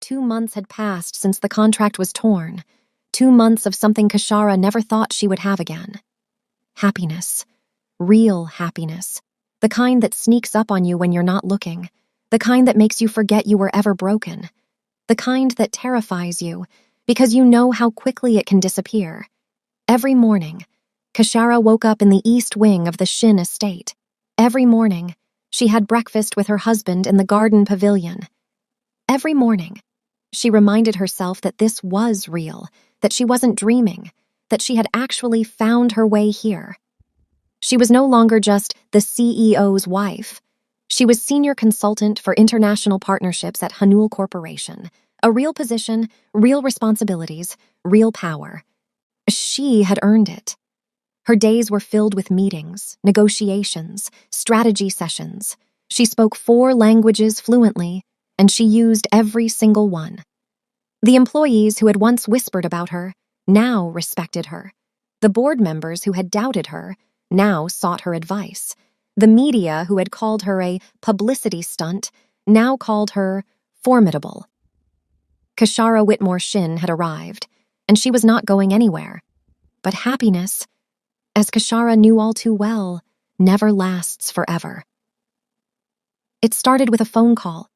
2 months had passed since the contract was torn. 2 months of something Kashara never thought she would have again. Happiness. Real happiness. The kind that sneaks up on you when you're not looking. The kind that makes you forget you were ever broken. The kind that terrifies you because you know how quickly it can disappear. Every morning, Kashara woke up in the east wing of the Shin estate. Every morning, she had breakfast with her husband in the garden pavilion. Every morning, she reminded herself that this was real, that she wasn't dreaming, that she had actually found her way here. She was no longer just the CEO's wife. She was senior consultant for international partnerships at Hanul Corporation. A real position, real responsibilities, real power. She had earned it. Her days were filled with meetings, negotiations, strategy sessions. She spoke 4 languages fluently, and she used every single one. The employees who had once whispered about her now respected her. The board members who had doubted her now sought her advice. The media who had called her a publicity stunt now called her formidable. Kashara Whitmore Shin had arrived, and she was not going anywhere. But happiness, as Kashara knew all too well, never lasts forever. It started with a phone call.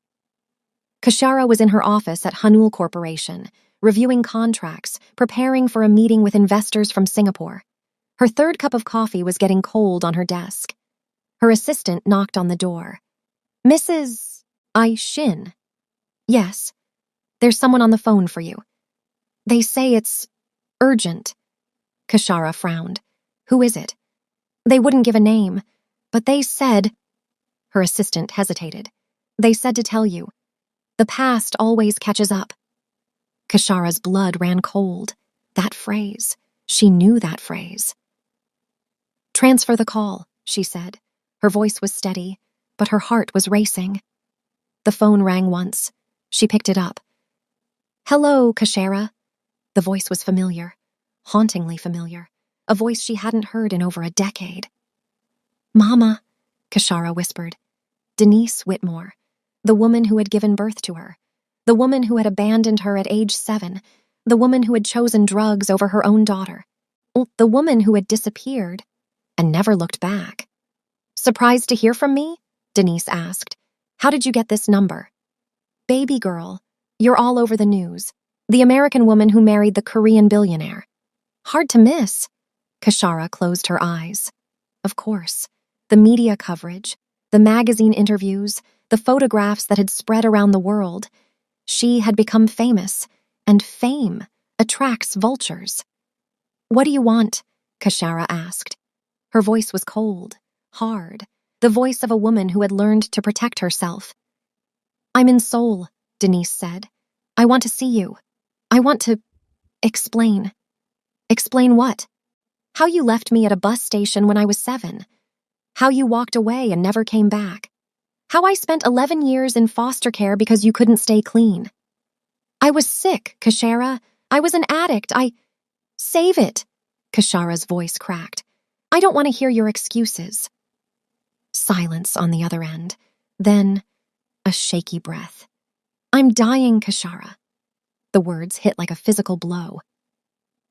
Kashara was in her office at Hanul Corporation, reviewing contracts, preparing for a meeting with investors from Singapore. Her 3rd cup of coffee was getting cold on her desk. Her assistant knocked on the door. "Mrs. Shin?" "Yes. There's someone on the phone for you." "They say it's urgent." Kashara frowned. "Who is it?" "They wouldn't give a name, but they said—" Her assistant hesitated. "They said to tell you. The past always catches up." Kashara's blood ran cold. That phrase. She knew that phrase. "Transfer the call," she said. Her voice was steady, but her heart was racing. The phone rang once. She picked it up. "Hello, Kashara." The voice was familiar, hauntingly familiar, a voice she hadn't heard in over a decade. "Mama," Kashara whispered. Denise Whitmore, the woman who had given birth to her, the woman who had abandoned her at age 7, the woman who had chosen drugs over her own daughter, the woman who had disappeared and never looked back. "Surprised to hear from me?" Denise asked. "How did you get this number?" "Baby girl, you're all over the news. The American woman who married the Korean billionaire." "Hard to miss." Kashara closed her eyes. Of course, the media coverage, the magazine interviews, the photographs that had spread around the world. She had become famous, and fame attracts vultures. "What do you want?" Kashara asked. Her voice was cold, hard, the voice of a woman who had learned to protect herself. "I'm in Seoul," Denise said. "I want to see you. I want to explain." "Explain what?" "How you left me at a bus station when I was 7. How you walked away and never came back. How I spent 11 years in foster care because you couldn't stay clean." "I was sick, Kashara. I was an addict. Save it." Kashara's voice cracked. "I don't want to hear your excuses." Silence on the other end. Then a shaky breath. "I'm dying, Kashara." The words hit like a physical blow.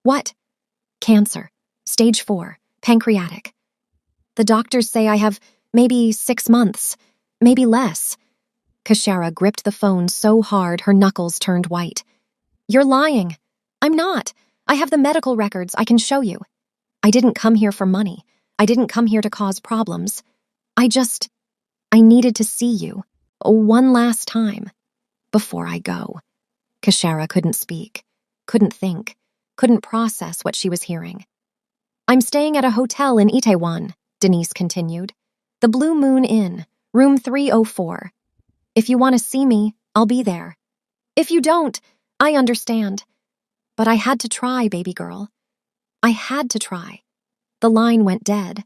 "What?" "Cancer. Stage 4. Pancreatic. The doctors say I have maybe 6 months, maybe less." Kashara gripped the phone so hard her knuckles turned white. "You're lying." "I'm not. I have the medical records. I can show you. I didn't come here for money. I didn't come here to cause problems. I needed to see you. One last time. Before I go." Kashara couldn't speak, couldn't think, couldn't process what she was hearing. "I'm staying at a hotel in Itaewon," Denise continued. "The Blue Moon Inn, room 304. If you want to see me, I'll be there. If you don't, I understand. But I had to try, baby girl. I had to try." The line went dead.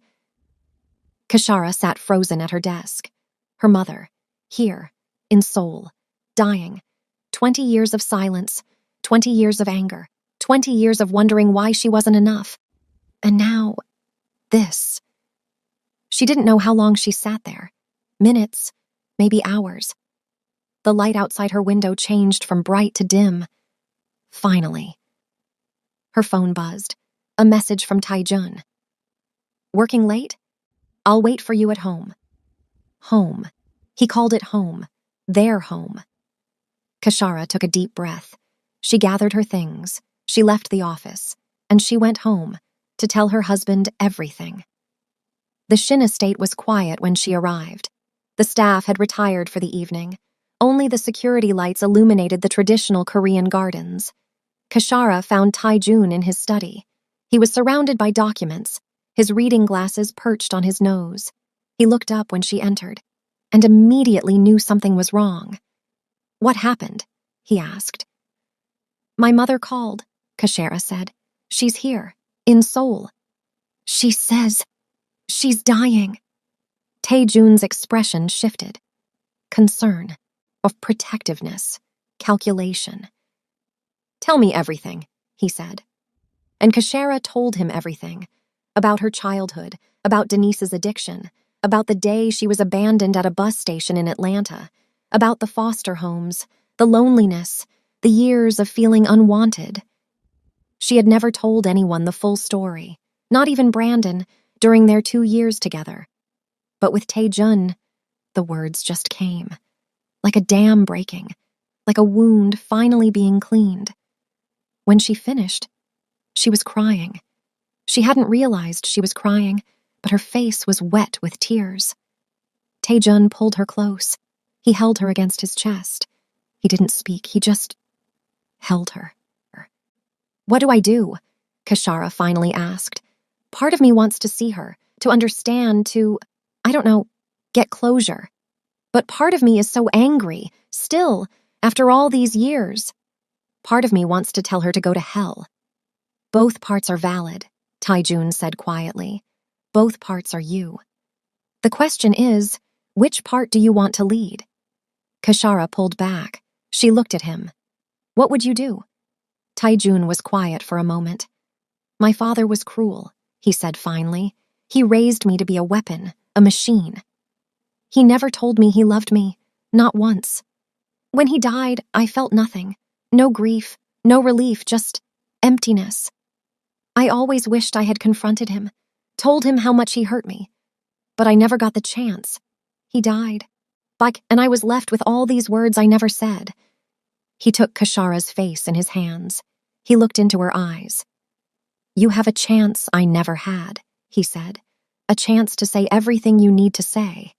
Kashara sat frozen at her desk. Her mother, here, in Seoul, dying. 20 years of silence, 20 years of anger, 20 years of wondering why she wasn't enough. And now, this. She didn't know how long she sat there. Minutes, maybe hours. The light outside her window changed from bright to dim. Finally. Her phone buzzed. A message from Taijun. Working late? I'll wait for you at home. Home. He called it home. Their home. Kashara took a deep breath. She gathered her things. She left the office. And she went home to tell her husband everything. The Shin estate was quiet when she arrived. The staff had retired for the evening. Only the security lights illuminated the traditional Korean gardens. Kashara found Taijun in his study. He was surrounded by documents, his reading glasses perched on his nose. He looked up when she entered, and immediately knew something was wrong. What happened? He asked. My mother called, Kashara said. She's here, in Seoul. She says she's dying. Taejun's expression shifted. Concern, of protectiveness, calculation. Tell me everything, he said. And Kashara told him everything. About her childhood, about Denise's addiction, about the day she was abandoned at a bus station in Atlanta, about the foster homes, the loneliness, the years of feeling unwanted. She had never told anyone the full story, not even Brandon, during their 2 years together. But with Taejun, the words just came. Like a dam breaking, like a wound finally being cleaned. When she finished, she was crying. She hadn't realized she was crying, but her face was wet with tears. Taejun pulled her close. He held her against his chest. He didn't speak, he just held her. What do I do? Kashara finally asked. Part of me wants to see her, to understand, to, I don't know, get closure. But part of me is so angry, still, after all these years. Part of me wants to tell her to go to hell. Both parts are valid, Taijun said quietly. Both parts are you. The question is, which part do you want to lead? Kashara pulled back. She looked at him. What would you do? Taijun was quiet for a moment. My father was cruel, he said finally. He raised me to be a weapon, a machine. He never told me he loved me, not once. When he died, I felt nothing. No grief, no relief, just emptiness. I always wished I had confronted him, told him how much he hurt me. But I never got the chance. He died. And I was left with all these words I never said. He took Kashara's face in his hands. He looked into her eyes. You have a chance I never had, he said. A chance to say everything you need to say.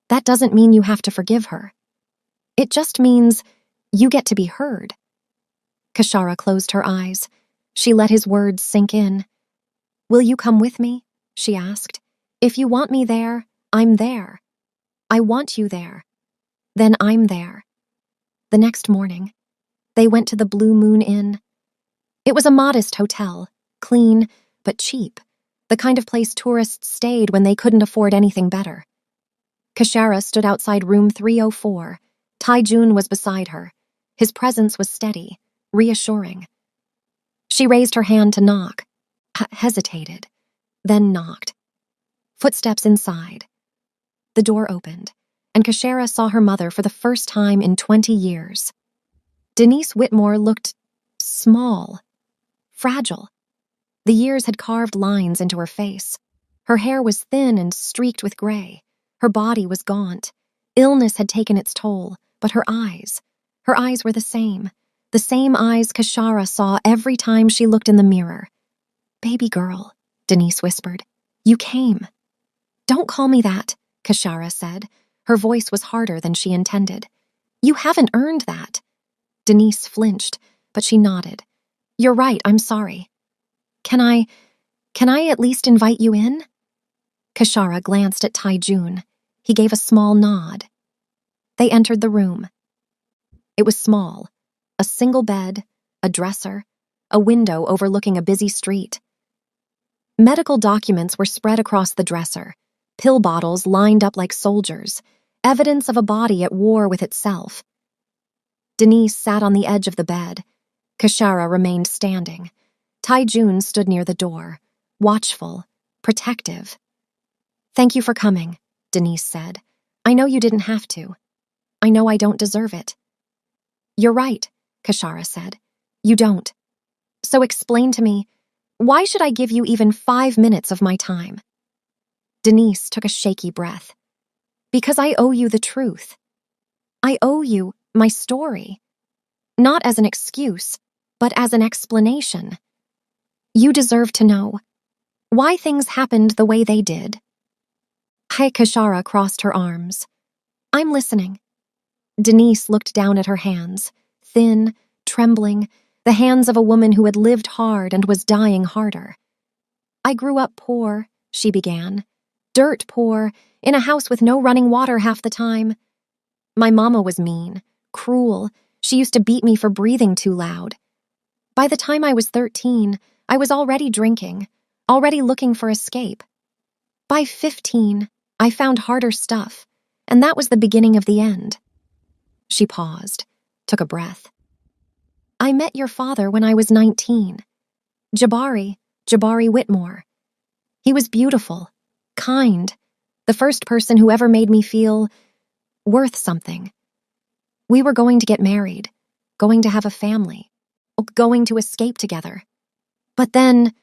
That doesn't mean you have to forgive her. It just means you get to be heard. Kashara closed her eyes. She let his words sink in. Will you come with me? She asked. If you want me there, I'm there. I want you there. Then I'm there. The next morning, they went to the Blue Moon Inn. It was a modest hotel, clean but cheap, the kind of place tourists stayed when they couldn't afford anything better. Kashara stood outside room 304. Taijun was beside her. His presence was steady, reassuring. She raised her hand to knock, hesitated, then knocked. Footsteps inside. The door opened, and Kashara saw her mother for the first time in 20 years. Denise Whitmore looked small, fragile. The years had carved lines into her face. Her hair was thin and streaked with gray. Her body was gaunt. Illness had taken its toll, but her eyes were the same eyes Kashara saw every time she looked in the mirror. Baby girl, Denise whispered. You came. Don't call me that, Kashara said. Her voice was harder than she intended. You haven't earned that. Denise flinched, but she nodded. You're right, I'm sorry. Can I at least invite you in? Kashara glanced at Taijun. He gave a small nod. They entered the room. It was small. A single bed, a dresser, a window overlooking a busy street. Medical documents were spread across the dresser, pill bottles lined up like soldiers, evidence of a body at war with itself. Denise sat on the edge of the bed. Kashara remained standing. Taijun stood near the door, watchful, protective. Thank you for coming, Denise said. I know you didn't have to. I know I don't deserve it. You're right, Kashara said. You don't. So explain to me, why should I give you even 5 minutes of my time? Denise took a shaky breath. Because I owe you the truth. I owe you my story. Not as an excuse, but as an explanation. You deserve to know why things happened the way they did. Kashara crossed her arms. I'm listening. Denise looked down at her hands, thin, trembling, the hands of a woman who had lived hard and was dying harder. I grew up poor, she began. Dirt poor, in a house with no running water half the time. My mama was mean, cruel. She used to beat me for breathing too loud. By the time I was 13, I was already drinking, already looking for escape. By 15, I found harder stuff, and that was the beginning of the end. She paused, took a breath. I met your father when I was 19. Jabari Whitmore. He was beautiful, kind, the first person who ever made me feel worth something. We were going to get married, going to have a family, going to escape together. But then,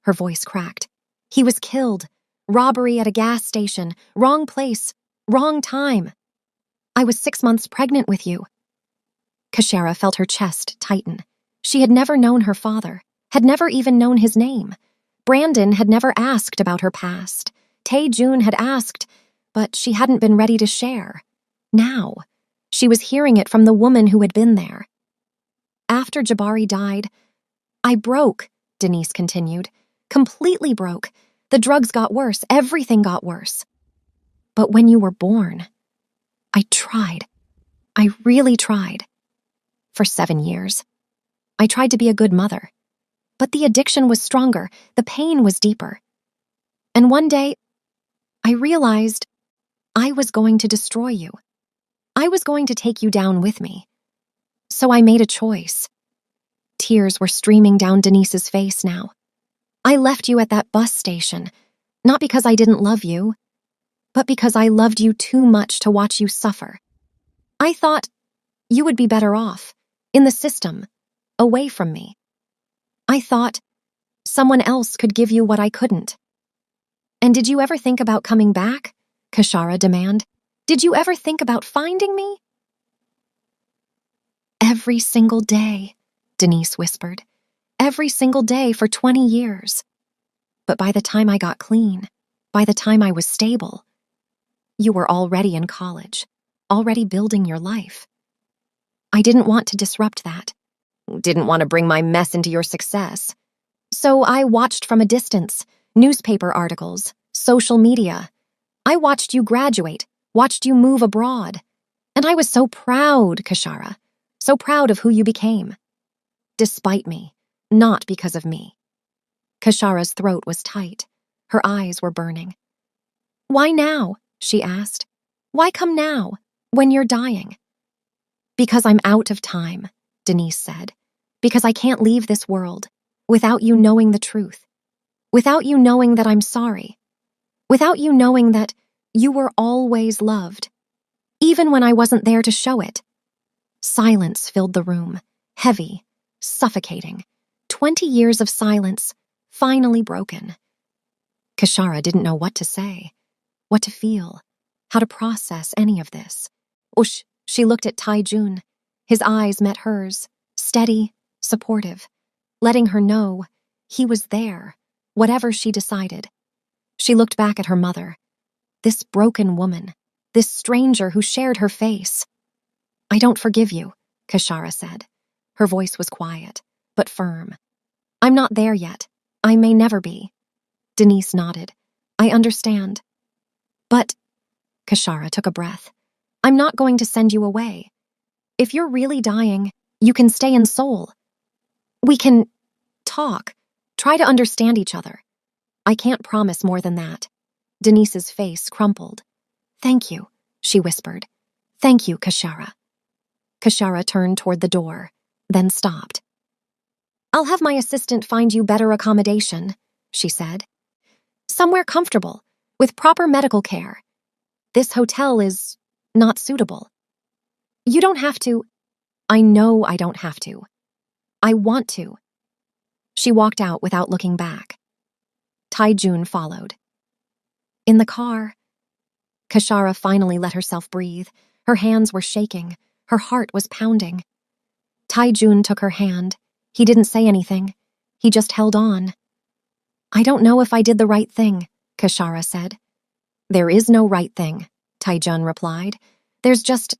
her voice cracked, he was killed. Robbery at a gas station, wrong place, wrong time. I was 6 months pregnant with you. Kashara felt her chest tighten. She had never known her father, had never even known his name. Brandon had never asked about her past. Tae-Jun had asked, but she hadn't been ready to share. Now, she was hearing it from the woman who had been there. After Jabari died, I broke, Denise continued. Completely broke. The drugs got worse, everything got worse. But when you were born, I tried. I really tried. For 7 years. I tried to be a good mother. But the addiction was stronger, the pain was deeper. And one day, I realized I was going to destroy you. I was going to take you down with me. So I made a choice. Tears were streaming down Denise's face now. I left you at that bus station, not because I didn't love you, but because I loved you too much to watch you suffer. I thought you would be better off, in the system, away from me. I thought someone else could give you what I couldn't. And did you ever think about coming back? Kashara demanded. Did you ever think about finding me? Every single day, Denise whispered. Every single day for 20 years. But by the time I got clean, by the time I was stable, you were already in college, already building your life. I didn't want to disrupt that. Didn't want to bring my mess into your success. So I watched from a distance, newspaper articles, social media. I watched you graduate, watched you move abroad. And I was so proud, Kashara, so proud of who you became. Despite me, not because of me. Kashara's throat was tight. Her eyes were burning. Why now? She asked. Why come now, when you're dying? Because I'm out of time, Denise said. Because I can't leave this world without you knowing the truth. Without you knowing that I'm sorry. Without you knowing that you were always loved. Even when I wasn't there to show it. Silence filled the room, heavy, suffocating. 20 years of silence, finally broken. Kashara didn't know what to say, what to feel, how to process any of this. She looked at Tae-Jun. His eyes met hers, steady, supportive, letting her know he was there, whatever she decided. She looked back at her mother, this broken woman, this stranger who shared her face. I don't forgive you, Kashara said. Her voice was quiet, but firm. I'm not there yet. I may never be. Denise nodded. I understand. But, Kashara took a breath, I'm not going to send you away. If you're really dying, you can stay in Seoul. We can talk, try to understand each other. I can't promise more than that. Denise's face crumpled. Thank you, she whispered. Thank you, Kashara. Kashara turned toward the door, then stopped. I'll have my assistant find you better accommodation, she said. Somewhere comfortable, with proper medical care. This hotel is not suitable. You don't have to. I know I don't have to. I want to. She walked out without looking back. Taijun followed. In the car, Kashara finally let herself breathe. Her hands were shaking. Her heart was pounding. Taijun took her hand. He didn't say anything. He just held on. I don't know if I did the right thing, Kashara said. There is no right thing, Taijun replied. There's just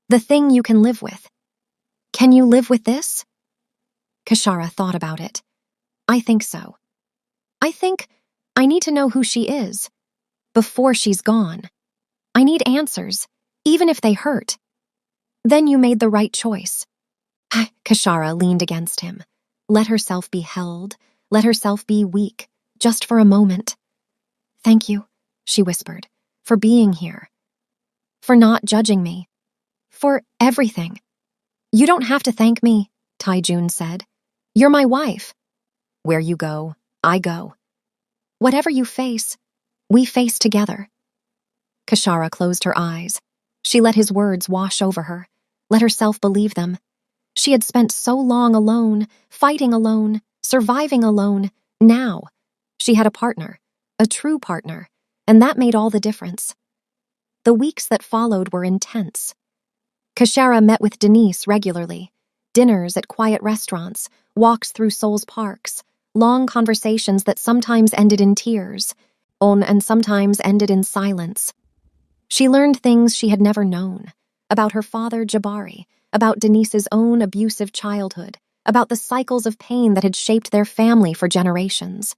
the thing you can live with. Can you live with this? Kashara thought about it. I think so. I think I need to know who she is before she's gone. I need answers, even if they hurt. Then you made the right choice. Kashara leaned against him. Let herself be held, let herself be weak, just for a moment. Thank you, she whispered, for being here. For not judging me. For everything. You don't have to thank me, Taijun said. You're my wife. Where you go, I go. Whatever you face, we face together. Kashara closed her eyes. She let his words wash over her, let herself believe them. She had spent so long alone, fighting alone, surviving alone. Now, she had a partner, a true partner, and that made all the difference. The weeks that followed were intense. Kashara met with Denise regularly. Dinners at quiet restaurants, walks through Seoul's parks, long conversations that sometimes ended in tears, and sometimes ended in silence. She learned things she had never known, about her father Jabari, about Denise's own abusive childhood, about the cycles of pain that had shaped their family for generations.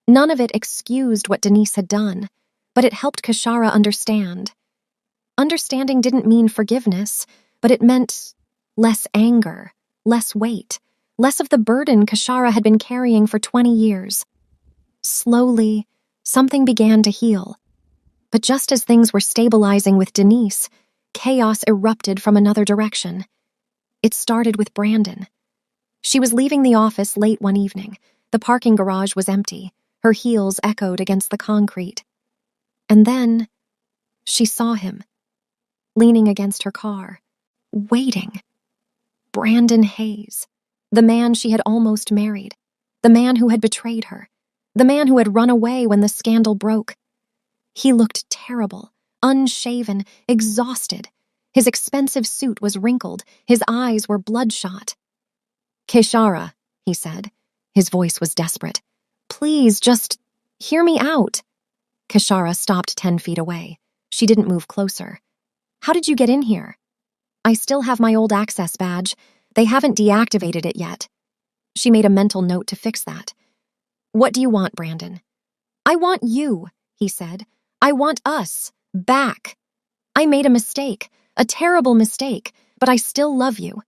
None of it excused what Denise had done, but it helped Kashara understand. Understanding didn't mean forgiveness, but it meant less anger, less weight, less of the burden Kashara had been carrying for 20 years. Slowly, something began to heal. But just as things were stabilizing with Denise, chaos erupted from another direction. It started with Brandon. She was leaving the office late one evening. The parking garage was empty. Her heels echoed against the concrete. And then she saw him, leaning against her car, waiting. Brandon Hayes, the man she had almost married, the man who had betrayed her, the man who had run away when the scandal broke. He looked terrible, unshaven, exhausted. His expensive suit was wrinkled, his eyes were bloodshot. Keshara, he said. His voice was desperate. Please, just hear me out. Keshara stopped 10 feet away. She didn't move closer. How did you get in here? I still have my old access badge. They haven't deactivated it yet. She made a mental note to fix that. What do you want, Brandon? I want you, he said. I want us, back. I made a mistake, a terrible mistake, but I still love you.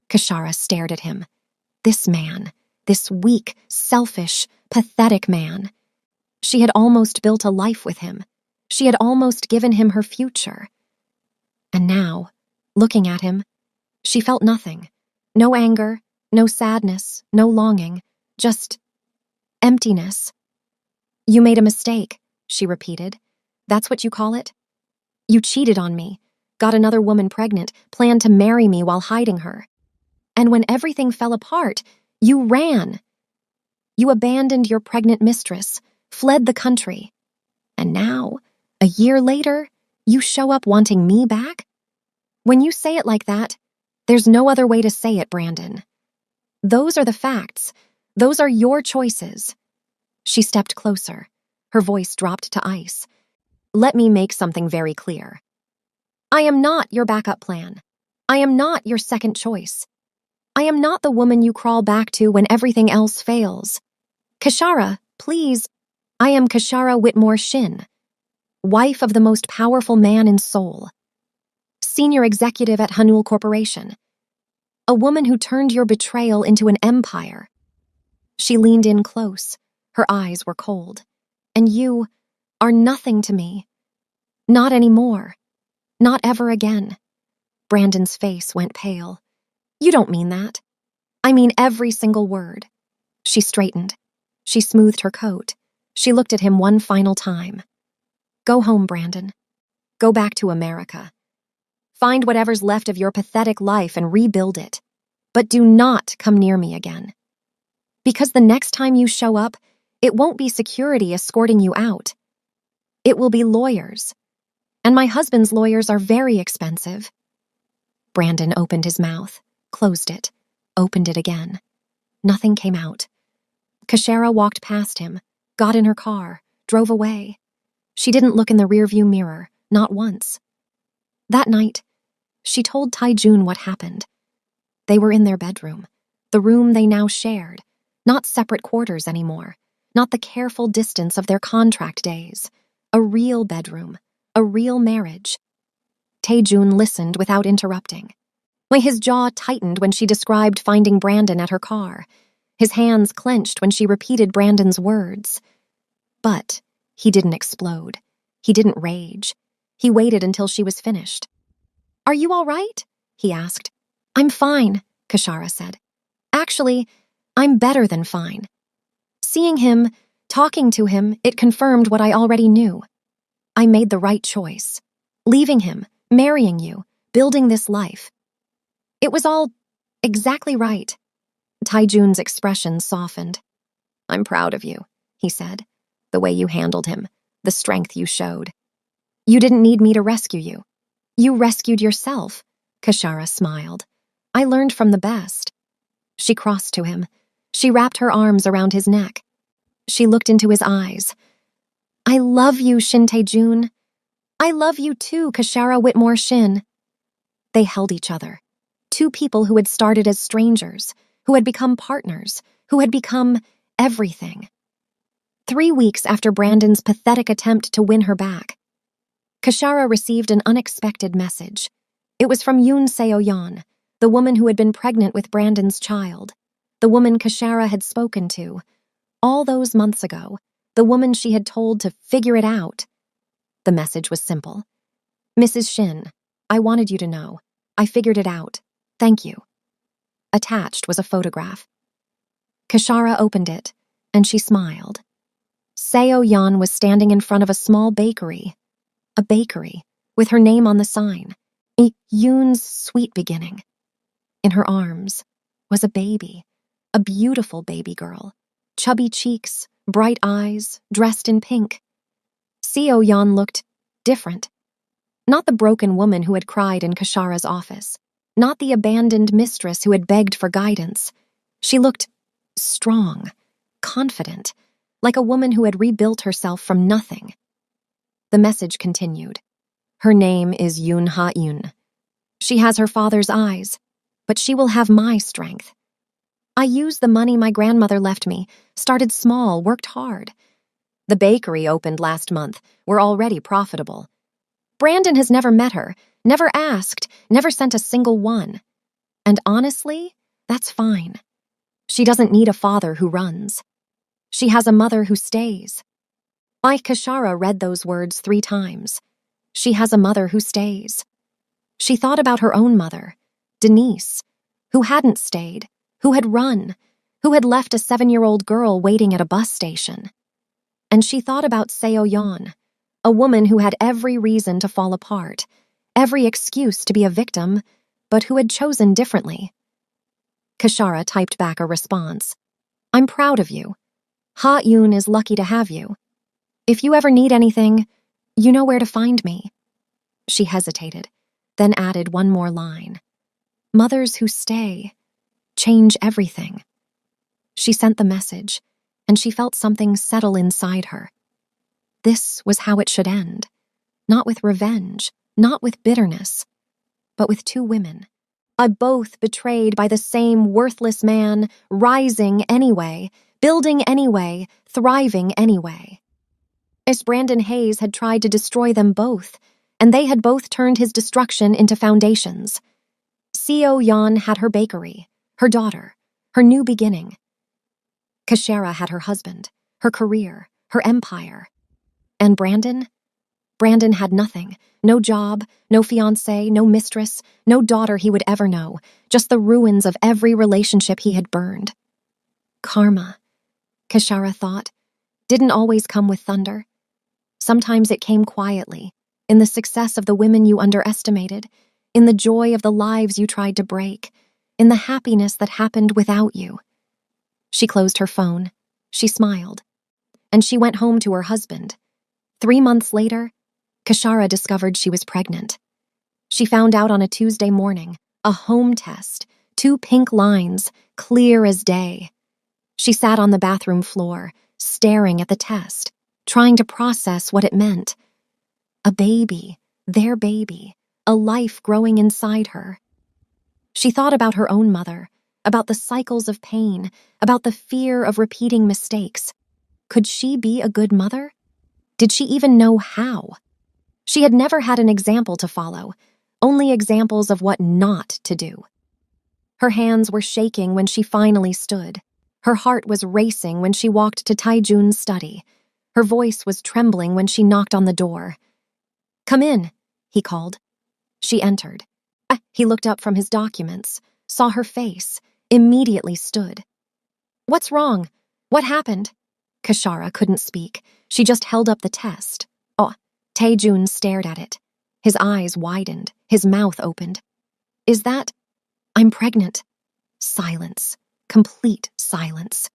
Keshara stared at him. This man, this weak, selfish, pathetic man. She had almost built a life with him. She had almost given him her future. And now, looking at him, she felt nothing. No anger, no sadness, no longing, just emptiness. You made a mistake, she repeated. That's what you call it? You cheated on me, got another woman pregnant, planned to marry me while hiding her. And when everything fell apart, you ran. You abandoned your pregnant mistress, fled the country. And now, a year later, you show up wanting me back? When you say it like that, there's no other way to say it, Brandon. Those are the facts. Those are your choices. She stepped closer. Her voice dropped to ice. Let me make something very clear. I am not your backup plan. I am not your second choice. I am not the woman you crawl back to when everything else fails. Keshara, please. I am Keshara Whitmore Shin, wife of the most powerful man in Seoul, senior executive at Hanul Corporation, a woman who turned your betrayal into an empire. She leaned in close. Her eyes were cold. And you are nothing to me. Not anymore. Not ever again. Brandon's face went pale. You don't mean that. I mean every single word. She straightened. She smoothed her coat. She looked at him one final time. Go home, Brandon. Go back to America. Find whatever's left of your pathetic life and rebuild it. But do not come near me again. Because the next time you show up, it won't be security escorting you out. It will be lawyers. And my husband's lawyers are very expensive. Brandon opened his mouth, closed it, opened it again. Nothing came out. Kashara walked past him, got in her car, drove away. She didn't look in the rearview mirror, not once. That night, she told Taijun what happened. They were in their bedroom, the room they now shared, not separate quarters anymore, not the careful distance of their contract days. A real bedroom, a real marriage. Taejun listened without interrupting. His jaw tightened when she described finding Brandon at her car. His hands clenched when she repeated Brandon's words. But he didn't explode. He didn't rage. He waited until she was finished. "Are you all right?" he asked. "I'm fine," Kashara said. "Actually, I'm better than fine." Seeing him, talking to him, it confirmed what I already knew. I made the right choice. Leaving him, marrying you, building this life. It was all exactly right. Taijun's expression softened. "I'm proud of you," he said. "The way you handled him, the strength you showed. You didn't need me to rescue you. You rescued yourself," Kashara smiled. "I learned from the best." She crossed to him. She wrapped her arms around his neck. She looked into his eyes. "I love you, Shin Taejun. I love you too, Kashara Whitmore Shin." They held each other. Two people who had started as strangers, who had become partners, who had become everything. 3 weeks after Brandon's pathetic attempt to win her back, Kashara received an unexpected message. It was from Yoon Seo-yeon, the woman who had been pregnant with Brandon's child, the woman Kashara had spoken to, all those months ago, the woman she had told to figure it out. The message was simple. "Mrs. Shin, I wanted you to know. I figured it out. Thank you." Attached was a photograph. Kashara opened it, and she smiled. Seo-yeon was standing in front of a small bakery. A bakery, with her name on the sign. Yoon's sweet beginning. In her arms was a baby, a beautiful baby girl. Chubby cheeks, bright eyes, dressed in pink. Seo-yeon looked different. Not the broken woman who had cried in Kashara's office. Not the abandoned mistress who had begged for guidance. She looked strong, confident, like a woman who had rebuilt herself from nothing. The message continued. "Her name is Yoon Ha-eun. She has her father's eyes, but she will have my strength. I used the money my grandmother left me, started small, worked hard. The bakery opened last month. We're already profitable. Brandon has never met her, never asked, never sent a single one. And honestly, that's fine. She doesn't need a father who runs. She has a mother who stays." Kashara read those words 3 times. She has a mother who stays. She thought about her own mother, Denise, who hadn't stayed, who had run, who had left a 7-year-old girl waiting at a bus station. And she thought about Seo-yeon, a woman who had every reason to fall apart, every excuse to be a victim, but who had chosen differently. Kashara typed back a response. "I'm proud of you. Ha-eun is lucky to have you. If you ever need anything, you know where to find me." She hesitated, then added one more line. "Mothers who stay change everything." She sent the message, and she felt something settle inside her. This was how it should end. Not with revenge, not with bitterness, but with 2 women. Both betrayed by the same worthless man, rising anyway, building anyway, thriving anyway. As Brandon Hayes had tried to destroy them both, and they had both turned his destruction into foundations. Seo-yeon had her bakery, her daughter, her new beginning. Kashara had her husband, her career, her empire. And Brandon? Brandon had nothing. No job, no fiancé, no mistress, no daughter he would ever know, just the ruins of every relationship he had burned. Karma, Kashara thought, didn't always come with thunder. Sometimes it came quietly, in the success of the women you underestimated, in the joy of the lives you tried to break, in the happiness that happened without you. She closed her phone. She smiled. And she went home to her husband. 3 months later, Kashara discovered she was pregnant. She found out on a Tuesday morning, a home test, 2 pink lines, clear as day. She sat on the bathroom floor, staring at the test, trying to process what it meant. A baby, their baby, a life growing inside her. She thought about her own mother, about the cycles of pain, about the fear of repeating mistakes. Could she be a good mother? Did she even know how? She had never had an example to follow, only examples of what not to do. Her hands were shaking when she finally stood. Her heart was racing when she walked to Taijun's study. Her voice was trembling when she knocked on the door. "Come in," he called. She entered. He looked up from his documents, saw her face, immediately stood. "What's wrong? What happened?" Kashara couldn't speak. She just held up the test. Taejun stared at it. His eyes widened, his mouth opened. "Is that? I'm pregnant." Silence. Complete silence.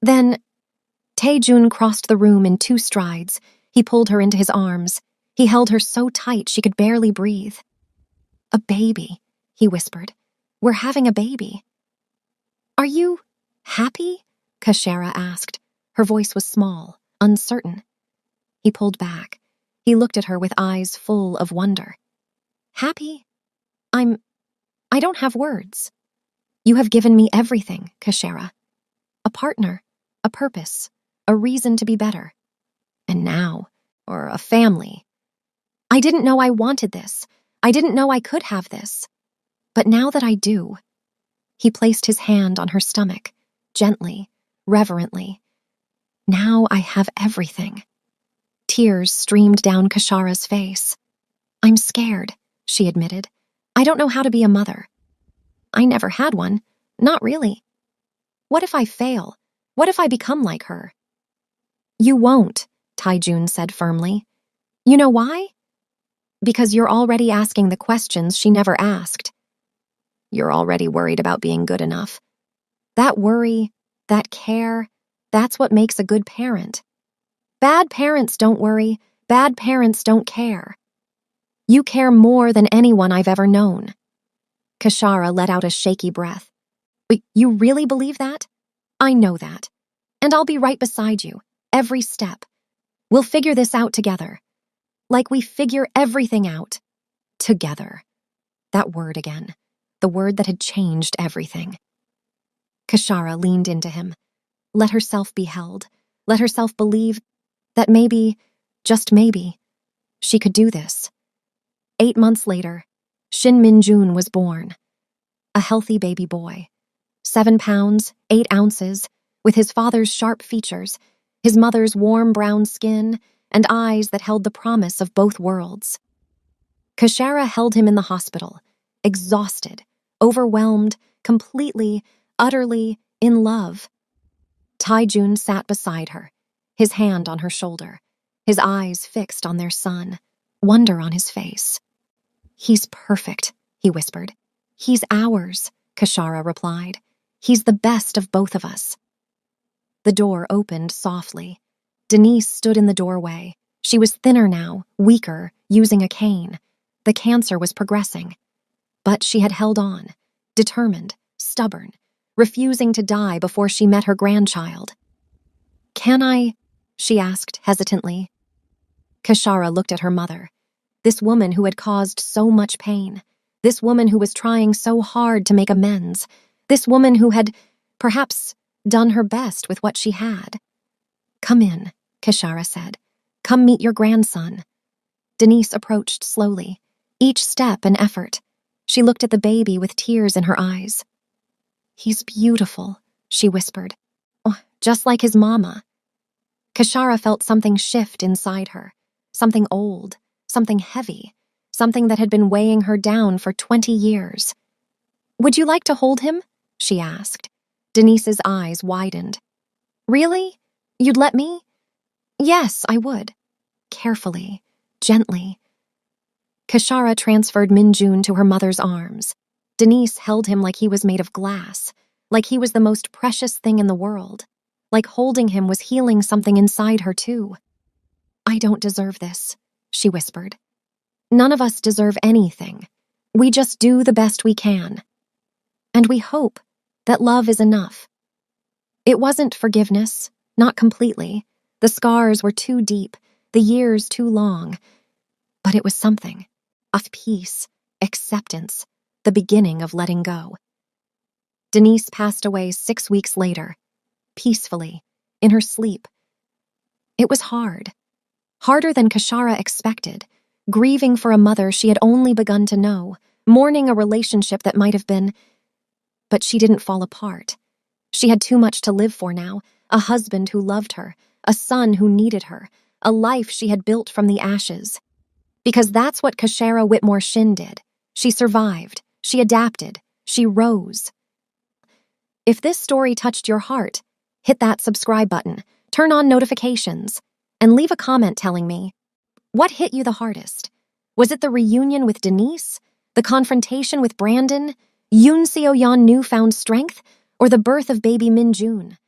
Then, Taejun crossed the room in 2 strides. He pulled her into his arms. He held her so tight she could barely breathe. "A baby," he whispered. "We're having a baby." "Are you happy?" Kashara asked. Her voice was small, uncertain. He pulled back. He looked at her with eyes full of wonder. "Happy? I don't have words. You have given me everything, Kashara. A partner, a purpose, a reason to be better. And now, or a family. I didn't know I wanted this. I didn't know I could have this. But now that I do." He placed his hand on her stomach, gently, reverently. "Now I have everything." Tears streamed down Kashara's face. "I'm scared," she admitted. "I don't know how to be a mother. I never had one. Not really. What if I fail? What if I become like her?" "You won't," Taijun said firmly. "You know why? Because you're already asking the questions she never asked. You're already worried about being good enough. That worry, that care, that's what makes a good parent. Bad parents don't worry. Bad parents don't care. You care more than anyone I've ever known." Kashara let out a shaky breath. "You really believe that?" "I know that. And I'll be right beside you, every step. We'll figure this out together. Like we figure everything out. Together." That word again. The word that had changed everything. Kashara leaned into him. Let herself be held. Let herself believe that maybe, just maybe, she could do this. 8 months later, Shin Min-jun was born. A healthy baby boy. 7 pounds, 8 ounces, with his father's sharp features, his mother's warm brown skin, and eyes that held the promise of both worlds. Kashara held him in the hospital, exhausted, overwhelmed, completely, utterly in love. Taijun sat beside her, his hand on her shoulder, his eyes fixed on their son, wonder on his face. "He's perfect," he whispered. "He's ours," Kashara replied. "He's the best of both of us." The door opened softly. Denise stood in the doorway. She was thinner now, weaker, using a cane. The cancer was progressing. But she had held on, determined, stubborn, refusing to die before she met her grandchild. "Can I?" she asked hesitantly. Kashara looked at her mother. This woman who had caused so much pain. This woman who was trying so hard to make amends. This woman who had, perhaps, done her best with what she had. "Come in," Kashara said. "Come meet your grandson." Denise approached slowly, each step an effort. She looked at the baby with tears in her eyes. "He's beautiful," she whispered. "Oh, just like his mama." Kashara felt something shift inside her, something old, something heavy, something that had been weighing her down for 20 years. "Would you like to hold him?" she asked. Denise's eyes widened. "Really? You'd let me?" "Yes, I would." Carefully, gently. Kashara transferred Minjun to her mother's arms. Denise held him like he was made of glass, like he was the most precious thing in the world, like holding him was healing something inside her too. "I don't deserve this," she whispered. "None of us deserve anything. We just do the best we can. And we hope that love is enough." It wasn't forgiveness, not completely. The scars were too deep, the years too long. But it was something. Of peace, acceptance, the beginning of letting go. Denise passed away 6 weeks later, peacefully, in her sleep. It was hard. Harder than Kashara expected, grieving for a mother she had only begun to know, mourning a relationship that might have been. But she didn't fall apart. She had too much to live for now, a husband who loved her, a son who needed her, a life she had built from the ashes. Because that's what Kashara Whitmore Shin did. She survived, she adapted, she rose. If this story touched your heart, hit that subscribe button, turn on notifications, and leave a comment telling me, what hit you the hardest? Was it the reunion with Denise? The confrontation with Brandon? Yoon Seo-yeon newfound strength? Or the birth of baby Minjun?